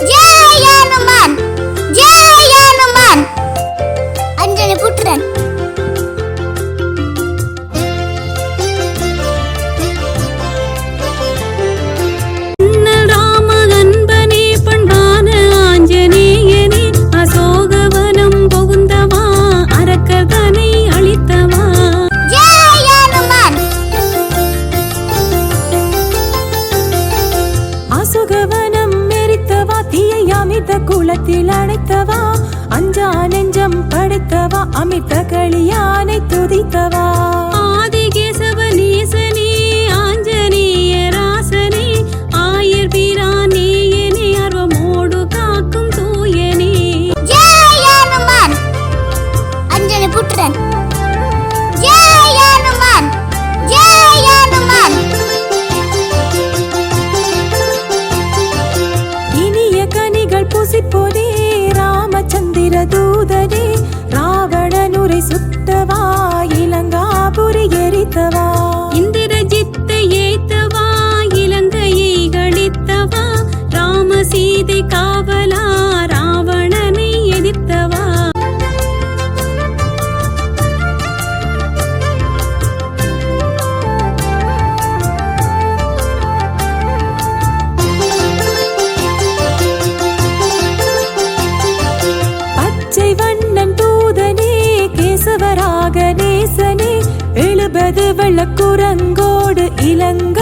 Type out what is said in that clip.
ஜெய் ஹனுமான், ஜெய் ஹனுமான். அஞ்சனை புத்திரன். குளத்தில் அணைத்தவா, அஞ்சா நெஞ்சம் படைத்தவா, அமித்த களியானை துதித்தவா. ஆதிகேசவ நேசனே, ஆஞ்சநேய ராசனே, ஆயர் பிரானேயனே, அர்வமோடு காக்கும் தூயனே. ஜெய் ஹனுமான், அஞ்சனை புத்திரன். ஜெய் ஹனுமான், ஜெய் ஹனுமான். இனிய கனிகள் புசிப்போனே, ராமச்சந்திர தூதனே, ராவணனுரை சுட்டவா, இலங்காபுரி எரித்தவா. இந்திரஜித்தை ஏத்தவா, இலங்கையை கழித்தவா, ராம சீதை காவலா, ராவணனை எதிர்த்தவா. பச்சை வண்ணன் தூதனே, கேசவராக நேசனே, 70 வெள்ளக்குரங்கோடு இலங்கை